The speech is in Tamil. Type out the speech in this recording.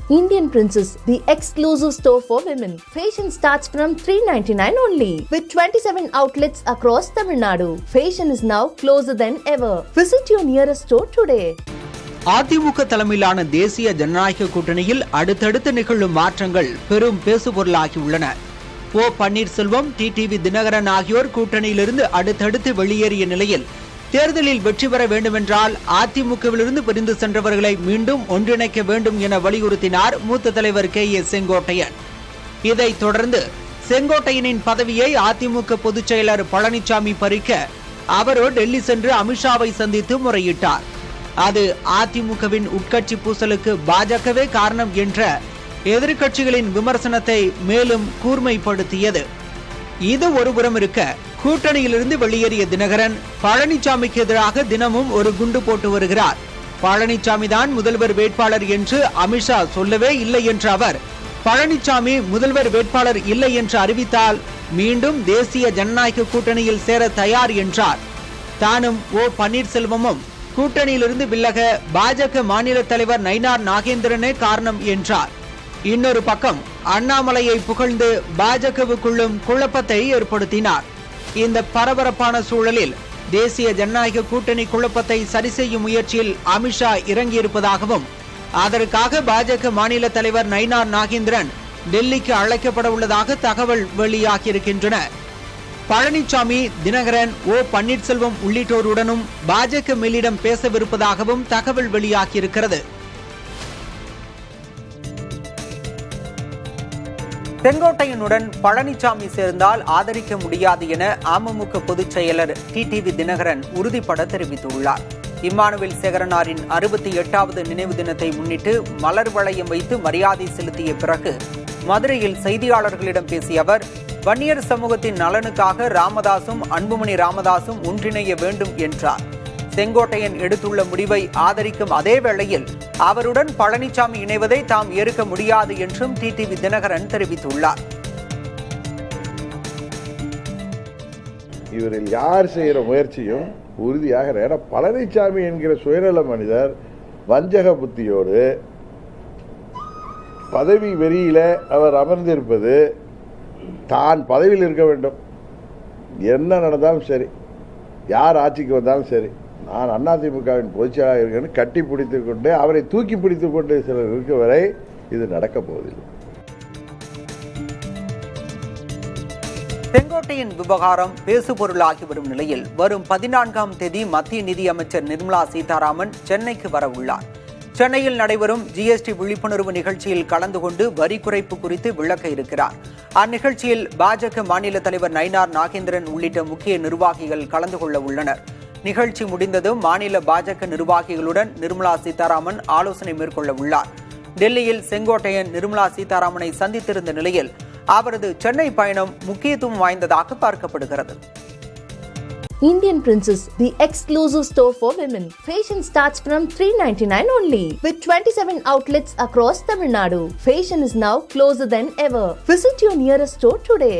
Indian Princess, the exclusive store for women. Fashion starts from $399 only. With 27 outlets across Tamil Nadu. Fashion is now closer than ever. Visit your nearest store today. AIADMK தலைமையிலான தேசிய ஜனநாயக கூட்டணியில் அடுத்தடுத்து நிகழும் மாற்றங்கள் பெரும் பேசுபொருளாகியுள்ளன. ஓ பன்னீர்செல்வம், டிடிவி தினகரன் ஆகியோர் கூட்டணியிலிருந்து அடுத்தடுத்து வெளியேறிய நிலையில் தேர்தலில் வெற்றி பெற வேண்டுமென்றால் அதிமுகவிலிருந்து பிரிந்து சென்றவர்களை மீண்டும் ஒன்றிணைக்க வேண்டும் என வலியுறுத்தினார் மூத்த தலைவர் KA செங்கோட்டையன். இதைத் தொடர்ந்து செங்கோட்டையனின் பதவியை அதிமுக பொதுச் செயலர் பழனிசாமி பறிக்க அவரோ டெல்லி சென்று அமித்ஷாவை சந்தித்து முறையிட்டார். அது அதிமுகவின் உட்கட்சி பூசலுக்கு பாஜகவே காரணம் என்ற எதிர்க்கட்சிகளின் விமர்சனத்தை மேலும் கூர்மைப்படுத்தியது. இது ஒருபுறம் இருக்க, கூட்டணியிலிருந்து வெளியேறிய தினகரன் பழனிசாமிக்கு எதிராக தினமும் ஒரு குண்டு போட்டு வருகிறார். பழனிசாமி தான் முதல்வர் வேட்பாளர் என்று அமித்ஷா சொல்லவே இல்லை என்ற அவர், பழனிசாமி முதல்வர் வேட்பாளர் இல்லை என்று அறிவித்தால் மீண்டும் தேசிய ஜனநாயக கூட்டணியில் சேர தயார் என்றார். தானும் ஓ பன்னீர்செல்வமும் கூட்டணியிலிருந்து விலக பாஜக மாநில தலைவர் நயினார் நாகேந்திரனே காரணம் என்றார். இன்னொரு பக்கம் அண்ணாமலையை புகழ்ந்து பாஜகவுக்குள்ளும் குழப்பத்தை ஏற்படுத்தினார். இந்த பரபரப்பான சூழலில் தேசிய ஜனநாயக கூட்டணி குழப்பத்தை சரி செய்யும் முயற்சியில் அமித்ஷா இறங்கியிருப்பதாகவும், அதற்காக பாஜக மாநில தலைவர் நயினார் நாகேந்திரன் டெல்லிக்கு அழைக்கப்பட உள்ளதாக தகவல் வெளியாகியிருக்கின்றன. பழனிசாமி, தினகரன், ஓ பன்னீர்செல்வம் உள்ளிட்டோருடனும் பாஜக மேலிடம் பேசவிருப்பதாகவும் தகவல் வெளியாகியிருக்கிறது. செங்கோட்டையனுடன் பழனிசாமி சேர்ந்தால் ஆதரிக்க முடியாது என அமமுக பொதுச் செயலர் டிடிவி தினகரன் உறுதிபட தெரிவித்துள்ளார். இம்மானுவேல் சேகரனாரின் 68வது நினைவு தினத்தை முன்னிட்டு மலர் வளையம் வைத்து மரியாதை செலுத்திய பிறகு மதுரையில் செய்தியாளர்களிடம் பேசிய அவர், வன்னியர் சமூகத்தின் நலனுக்காக ராமதாசும் அன்புமணி ராமதாசும் ஒன்றிணைய வேண்டும் என்றார். செங்கோட்டையன் எடுத்துள்ள முடிவை ஆதரிக்கும் அதே வேளையில் அவருடன் பழனிசாமி இணைவதை தாம் ஏற்க முடியாது என்றும் டிடிவி தினகரன் தெரிவித்துள்ளார். இவரில் யார் செய்கிற முயற்சியும் உறுதியாக, பழனிசாமி என்கிற சுயநல மனிதர் வஞ்சக புத்தியோடு பதவி வெறியில அவர் அமர்ந்திருப்பது, தான் பதவியில் இருக்க வேண்டும், என்ன நடந்தாலும் சரி, யார் ஆட்சிக்கு வந்தாலும் சரி, நான் அதிமுகவின் பொதுச்செயலாளர் இருக்கேன்னு கட்டி பிடித்துக் கொண்டு அவரை தூக்கி பிடித்துக் கொண்டு சிலர் இருக்க வரை இது நடக்கப் போவதில்லை. செங்கோட்டையின் விவகாரம் பேசுபொருளாகி வரும் நிலையில் வரும் 14ஆம் தேதி மத்திய நிதி அமைச்சர் நிர்மலா சீதாராமன் சென்னைக்கு வர உள்ளார். சென்னையில் நடைபெறும் GST விழிப்புணர்வு நிகழ்ச்சியில் கலந்து கொண்டு வரி குறைப்பு குறித்து விளக்க இருக்கிறார். அந்நிகழ்ச்சியில் பாஜக மாநில தலைவர் நயினார் நாகேந்திரன் உள்ளிட்ட முக்கிய நிர்வாகிகள் கலந்து கொள்ள உள்ளனர். நிகழ்ச்சி முடிந்ததும் மாநில பாஜக நிர்வாகிகளுடன் நிர்மலா சீதாராமன் ஆலோசனை மேற்கொள்ள உள்ளார். டெல்லியில் செங்கோட்டையன் நிர்மலா சீதாராமனை சந்தித்திருந்த நிலையில் அவரது சென்னை பயணம் முக்கியத்துவம் வாய்ந்ததாக பார்க்கப்படுகிறது. Indian Princess, the exclusive store for women. Fashion starts from $399 only. With 27 outlets across Tamil Nadu. Fashion is now closer than ever. Visit your nearest store today.